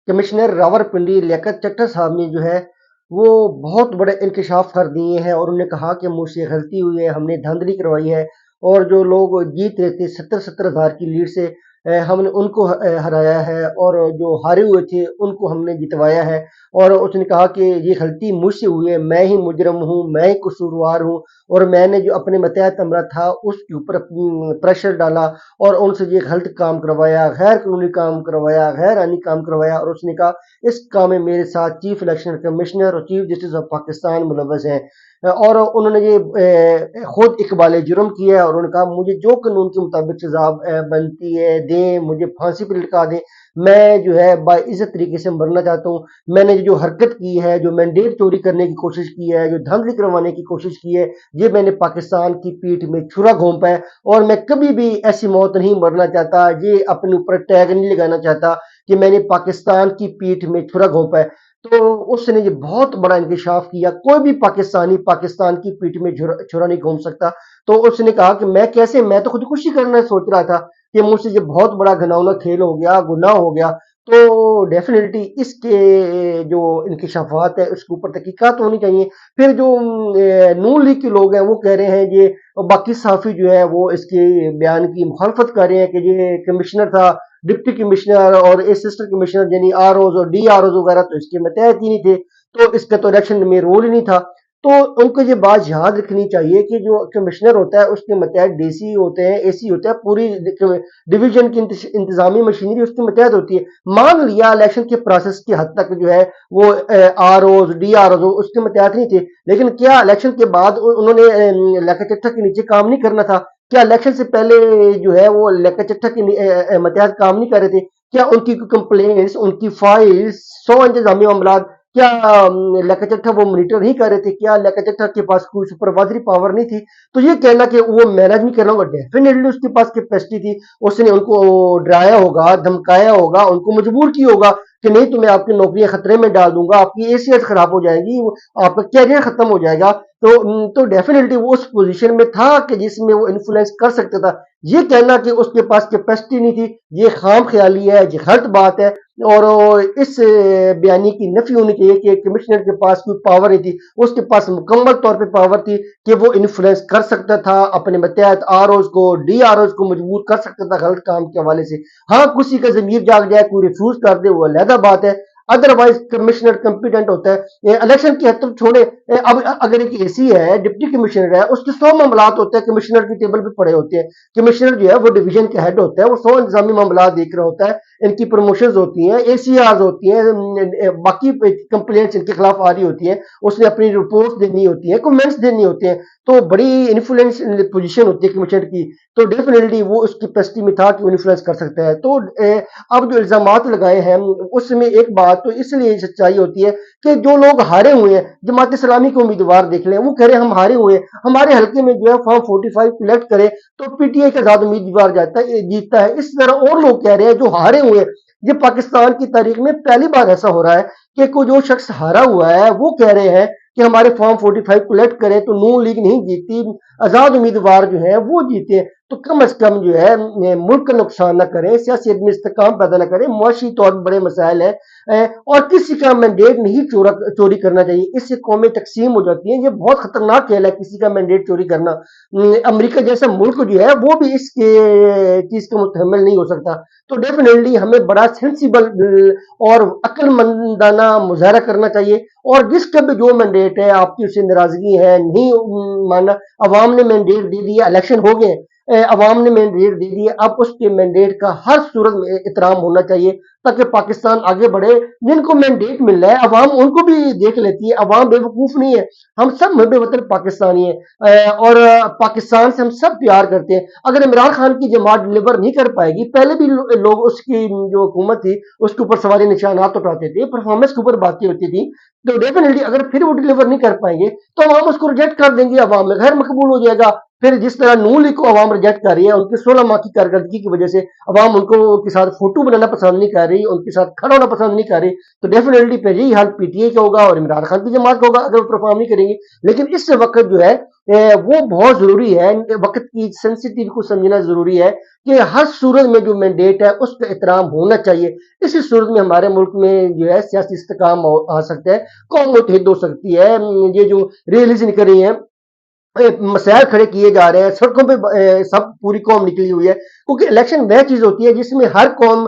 Commissioner Rawalpindi Liaquat चट्टा साहब ने जो है वो बहुत बड़े इंकशाफ कर दिए हैं और उन्होंने कहा कि मुझसे गलती हुई है, हमने धांधली करवाई है और जो लोग जीत रहे थे 70-70 हज़ार की लीड से हमने उनको हराया है और जो हारे हुए थे उनको हमने जितवाया है। और उसने कहा कि ये गलती मुझसे हुई है, मैं ही मुजरम हूँ, मैं ही कसूरवार हूँ और मैंने जो अपने मतहत अमला था उसके ऊपर प्रेशर डाला और उनसे ये गलत काम करवाया, गैर कानूनी काम करवाया, गैर आईनी काम करवाया। और उसने कहा इस काम में मेरे साथ चीफ इलेक्शन कमिश्नर और चीफ जस्टिस ऑफ पाकिस्तान मुलव्वस हैं। और उन्होंने ये खुद इकबाल जुर्म किया है और उन्होंने कहा मुझे जो कानून के मुताबिक सजा बनती है दें, मुझे फांसी पर लटका दें, मैं जो है बाइज्जत तरीके से मरना चाहता हूँ। मैंने जो हरकत की है, जो मैंडेट चोरी करने की कोशिश की है, जो धांधली करवाने की कोशिश की है, ये मैंने पाकिस्तान की पीठ में छुरा घोंपा है और मैं कभी भी ऐसी मौत नहीं मरना चाहता, ये अपने ऊपर टैग नहीं लगाना चाहता कि मैंने पाकिस्तान की पीठ में छुरा घोंपा है। तो उसने ये बहुत बड़ा इंकशाफ किया, कोई भी पाकिस्तानी पाकिस्तान की पीठ में छुरा नहीं घोंप सकता। तो उसने कहा कि मैं तो खुदकुशी करना सोच रहा था कि मुझसे ये बहुत बड़ा घिनौना खेल हो गया, गुनाह हो गया। तो डेफिनेटली इसके जो इंकशाफात है उसके ऊपर तहकीकात होनी चाहिए। फिर जो नून लीग के लोग हैं वो कह रहे हैं ये बाकी सहाफ़ी जो है वो इसके बयान की मुखालफत कर रहे हैं कि ये कमिश्नर था, डिप्टी कमिश्नर और असिस्टेंट कमिश्नर यानी आरओज और डी आरओज वगैरह तो इसके मतहत ही नहीं थे, तो इसका तो इलेक्शन में रोल ही नहीं था। तो उनको ये बात याद रखनी चाहिए कि जो कमिश्नर होता है उसके मतहत डीसी होते हैं, एसी होता है, पूरी डिवीजन की इंतजामी मशीनरी उसके मतहत होती है। मान लिया इलेक्शन के प्रोसेस की हद तक जो है वो आरओज डी आरओज उसके मतहत नहीं थे, लेकिन क्या इलेक्शन के बाद उन्होंने लियाकत चट्टा के नीचे काम नहीं करना था? क्या इलेक्शन से पहले जो है वो लियाकत चट्टा के मतहत काम नहीं कर रहे थे? क्या उनकी कंप्लेंट्स, उनकी फाइल्स, 100 इंतजामी मामलात क्या लियाकत चट्टा वो मॉनिटर नहीं कर रहे थे? क्या लियाकत चट्टा के पास कोई सुपरवाइजरी पावर नहीं थी? तो ये कहना कि वो मैनेज नहीं कर रहा होगा, डेफिनेटली उसके पास कैपेसिटी थी। उसने उनको डराया होगा, धमकाया होगा, उनको मजबूर किया होगा कि नहीं तो मैं आपकी नौकरियां खतरे में डाल दूंगा, आपकी एसीएस खराब हो जाएगी, आपका कैरियर खत्म हो जाएगा। तो डेफिनेटली वो उस पोजीशन में था कि जिसमें वो इन्फ्लुएंस कर सकता था। ये कहना कि उसके पास कैपेसिटी नहीं थी, ये खाम ख्याली है, ये गलत बात है। और इस बयानी की नफी होनी चाहिए कि कमिश्नर के पास कोई पावर नहीं थी, उसके पास मुकम्मल तौर पे पावर थी कि वो इन्फ्लुएंस कर सकता था अपने मतहत आरओज को, डी आरओज को मजबूर कर सकता था गलत काम के हवाले से। हाँ, किसी का जमीर जाग जाए, कोई रिफ्यूज कर दे, वो अलहदा बात है। अदरवाइज कमिश्नर कंपिटेंट होता है। इलेक्शन की हद तक छोड़े, अब अगर एक एसी है, डिप्टी कमिश्नर है, उसके 100 मामलात होते हैं, कमिश्नर की टेबल पे पड़े होते हैं। कमिश्नर जो है वो डिवीजन के हेड होता है, वो 100 इंतजामी मामला देख रहा होता है, इनकी प्रमोशंस होती हैं, एसीआर होती हैं, बाकी कंप्लेंट्स इनके खिलाफ आ रही होती हैं, उसने अपनी रिपोर्ट देनी होती है, कमेंट्स देनी होते हैं। तो बड़ी इन्फ्लुएंस पोजीशन होती है कमिश्नर की। तो डेफिनेटली वो उस कैपेसिटी में था कि वो इन्फ्लुएंस कर सकता है। तो अब जो इल्जामात लगाए हैं उसमें एक बात तो इसलिए सच्चाई होती है कि जो लोग हारे हुए हैं, जमात इस्लामी के उम्मीदवार देख लें, वो कह रहे हैं हम हारे हुए हैं, हमारे हल्के में जो है फॉर्म 45 कलेक्ट करे तो पीटीआई का ज्यादा उम्मीदवार जाता है, जीतता है। इस तरह और लोग कह रहे हैं जो हारे हुए हैं। ये पाकिस्तान की तारीख में पहली बार ऐसा हो रहा है कि कोई जो शख्स हारा हुआ है वो कह रहे हैं कि हमारे फॉर्म 45 कलेक्ट करें तो नून लीग नहीं जीती, आजाद उम्मीदवार जो है वो जीते। तो कम अज कम जो है मुल्क का नुकसान ना करें, सियासी में इस्तेकाम पैदा ना करें, मुआशी तौर पर बड़े मसाइल है और किसी का मैंडेट नहीं चोरी करना चाहिए, इससे कौमें तकसीम हो जाती हैं। ये बहुत खतरनाक खेल है किसी का मैंडेट चोरी करना। अमेरिका जैसा मुल्क जो है वो भी इसके चीज का मुतहम्मिल नहीं हो सकता। तो डेफिनेटली हमें बड़ा सेंसिबल और अक्लमंदाना मुजाहरा करना चाहिए और जिसका भी जो मैंडेट है, आपकी उससे नाराजगी है, नहीं माना, अवाम ने मैंडेट दे दिया, इलेक्शन हो गए, अवाम ने मैंडेट दे दिया, अब उसके मैंडेट का हर सूरत में एहतराम होना चाहिए ताकि पाकिस्तान आगे बढ़े। जिनको मैंडेट मिल रहा है अवाम उनको भी देख लेती है, अवाम बेवकूफ नहीं है, हम सब मुहब्बे वतन पाकिस्तानी है और पाकिस्तान से हम सब प्यार करते हैं। अगर इमरान खान की जमात डिलीवर नहीं कर पाएगी, पहले भी लोग उसकी जो हुकूमत थी उसके ऊपर सवारी निशानात उठाते थे, परफॉर्मेंस के ऊपर बातें होती थी, तो डेफिनेटली अगर फिर वो डिलीवर नहीं कर पाएंगे तो अवाम उसको रिजेक्ट कर देंगे, अवाम में गैर मकबूल हो जाएगा। फिर जिस तरह नून लीग को अवाम रिजेक्ट कर रही है, उनकी 16 माह की कारकर्दगी की वजह से अवाम उनको के साथ फोटो बनाना पसंद नहीं कर रही, उनके साथ खड़ा होना पसंद नहीं कर रही, तो डेफिनेटली फिर यही हाल पीटीआई का होगा और इमरान खान की जमात का होगा अगर वो परफॉर्म नहीं करेंगे। लेकिन इस वक्त जो है वो बहुत जरूरी है, वक्त की सेंसिटिव को समझना जरूरी है कि हर सूरत में जो मैंडेट है उसका एहतराम होना चाहिए। इसी सूरत में हमारे मुल्क में जो है सियासी इस्तेकाम आ सकता है, कौम मुतहिद हो सकती है। ये जो रैलीज निकल रही हैं, मसाइल खड़े किए जा रहे हैं, सड़कों पे सब पूरी कौम निकली हुई है, क्योंकि इलेक्शन वह चीज होती है जिसमें हर कौम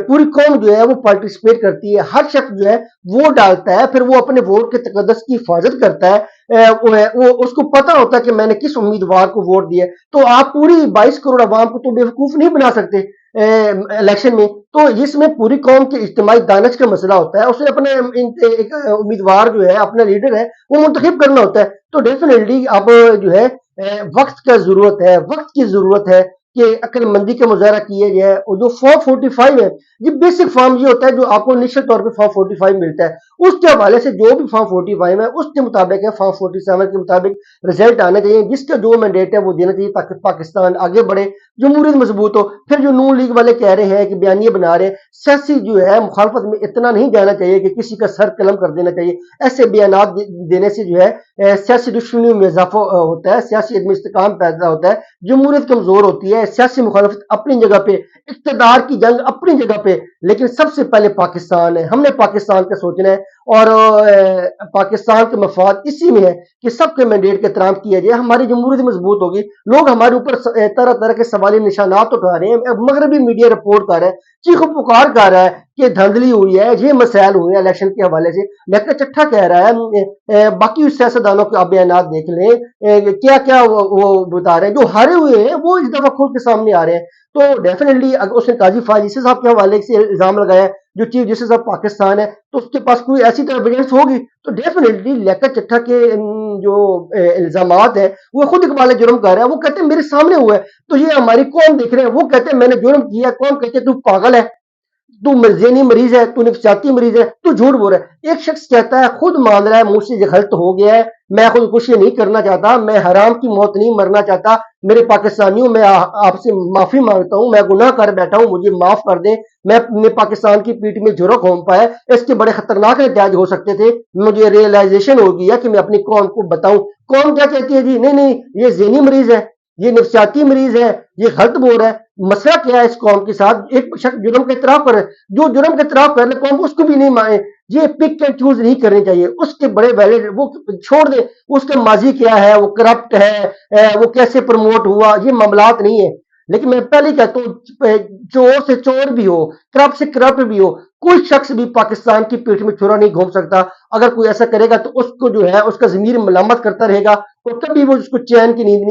पूरी कौम जो है वो पार्टिसिपेट करती है, हर शख्स जो है वोट डालता है, फिर वो अपने वोट के तकद्दस की हिफाजत करता है। वो उसको पता होता है कि मैंने किस उम्मीदवार को वोट दिया है। तो आप पूरी 22 करोड़ अवाम को तो बेवकूफ नहीं बना सकते इलेक्शन में। तो इसमें पूरी कौम के इज्तिमाई दानिश का मसला होता है, उसे अपने एक उम्मीदवार जो है, अपना लीडर है, वो मुंतखब करना होता है। तो डेफिनेटली अब जो है वक्त का जरूरत है, वक्त की जरूरत है कि अक्लमंदी का मुजाहरा किया जाए। और जो फॉर्म 45 है, ये बेसिक फॉर्म ये होता है जो आपको निश्चित तौर पे फॉर्म 45 मिलता है, उसके हवाले से जो भी फॉर्म 45 है उसके मुताबिक है, फॉर्म 47 के मुताबिक रिजल्ट आना चाहिए, जिसका जो मैंडेट है वो देना चाहिए ताकि पाकिस्तान आगे बढ़े, जमहूरियत मजबूत हो। फिर जो नून लीग वाले कह रहे हैं कि बयानिए बना रहे हैं, सियासी जो है मुखालफत में इतना नहीं जाना चाहिए कि किसी का सर कलम कर देना चाहिए। ऐसे बयानात देने से जो है सियासी दुश्मनी में इजाफा होता है, सियासी अदम इस्तेकाम पैदा होता है, जमहूरियत कमजोर होती है, सियासी मुखालफत अपनी जगह पे, इक़्तिदार की जंग अपनी जगह पे। लेकिन सबसे पहले पाकिस्तान है, हमने पाकिस्तान का सोचना है और पाकिस्तान के मफाद इसी में है कि सबके मैंडेट का एहतराम किया जाए, हमारी जमहूरियत मजबूत होगी। लोग हमारे ऊपर तरह तरह के सवाली निशानात उठा रहे हैं, मगरबी मीडिया रिपोर्ट कर रहा है, चीखो पुकार कर रहा है कि धांधली हुई है, ये मसाइल हुए हैं इलेक्शन के हवाले से। लेकिन चट्ठा कह रहा है, बाकी सियासतदानों के आप बयान देख लें, क्या क्या वो बता रहे हैं, जो हारे हुए हैं वो इस दफा खुद के सामने आ रहे हैं। तो डेफिनेटली अगर उसने काजी फायज इसी साहब के हवाले से इल्जाम लगाया, जो चीफ जस्टिस ऑफ पाकिस्तान है, तो उसके पास कोई ऐसी तरह एविडेंस होगी तो डेफिनेटली लियाकत चट्ठा के जो इल्जामात है वो खुद इकबाल जुर्म कर रहा है। वो कहते हैं मेरे सामने हुआ है, तो ये हमारी कौम देख रहे हैं, वो कहते हैं मैंने जुर्म किया, कौन कहते हैं तू पागल है, तू ज़हनी मरीज है, तू नफसियाती मरीज है, तू झूठ बोल रहा है। एक शख्स कहता है, खुद मान रहा है मुझसे ये गलत हो गया है, मैं खुद कुछ ये नहीं करना चाहता, मैं हराम की मौत नहीं मरना चाहता, मेरे पाकिस्तानियों मैं आपसे माफी मांगता हूं, मैं गुनाह कर बैठा हूं, मुझे माफ कर दें, मैं पाकिस्तान की पीठ में झुरक हो पाया, इसके बड़े खतरनाक नतीजे हो सकते थे, मुझे रियलाइजेशन हो गया कि मैं अपनी कौम को बताऊं। कौम क्या कहती है जी, नहीं नहीं ये ज़हनी मरीज है, ये नफसियाती मरीज है, ये गलत बोल रहा है। मसला क्या है इस कौम के साथ, एक शख्स जुर्म का इतराफ करे, जो जुर्म का इतराफ कर ले कौम उसको भी नहीं माने। ये पिक एंड चूज नहीं करनी चाहिए, उसके बड़े वैलिड वो छोड़ दे, उसका माजी क्या है, वो करप्ट है, वो कैसे प्रमोट हुआ, ये मामलात नहीं है। लेकिन मैं पहले कहता हूँ चोर से चोर भी हो, करप्ट से करप्ट भी हो, कोई शख्स भी पाकिस्तान की पीठ में छुरा नहीं घूम सकता। अगर कोई ऐसा करेगा तो उसको जो है उसका ज़मीर मलामत करता रहेगा और कभी वो उसको चैन की नींद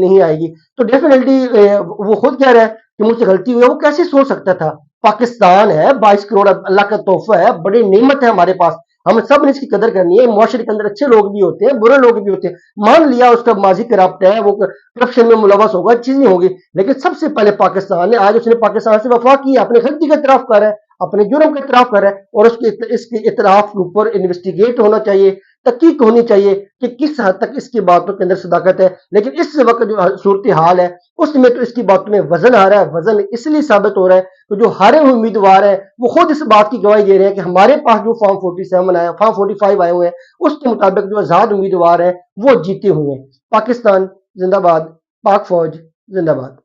नहीं आएगी। तो डेफिनेटली वो खुद कह रहा है कि मुझसे गलती हुई है, वो कैसे सोच सकता था। पाकिस्तान है, 22 करोड़ अल्लाह का तोहफा है, बड़ी नेमत है हमारे पास, हम सब ने इसकी कदर करनी है। मुआशरे के अंदर अच्छे लोग भी होते हैं, बुरे लोग भी होते हैं। मान लिया उसका माजी करप्ट है, वो करप्शन में मुलवस होगा, चीज नहीं होगी, लेकिन सबसे पहले पाकिस्तान है। आज उसने पाकिस्तान से वफा की, अपने गलती का इतराफ कर रहा है, अपने जुर्म का इतराफ कर रहा है और इसके इतराफ के ऊपर इन्वेस्टिगेट होना चाहिए, तहकीक होनी चाहिए कि किस हद तक इसकी बातों के अंदर सदाकत है। लेकिन इस वक्त जो सूरत हाल है उसमें तो इसकी बातों में वजन आ रहा है। वजन इसलिए साबित हो रहा है तो जो हारे हुए उम्मीदवार हैं वो खुद इस बात की गवाही दे रहे हैं कि हमारे पास जो फॉर्म 47 आया, फॉर्म 45 आए हुए हैं, उसके मुताबिक जो आजाद उम्मीदवार हैं वो जीते हुए हैं। पाकिस्तान जिंदाबाद, पाक फौज जिंदाबाद।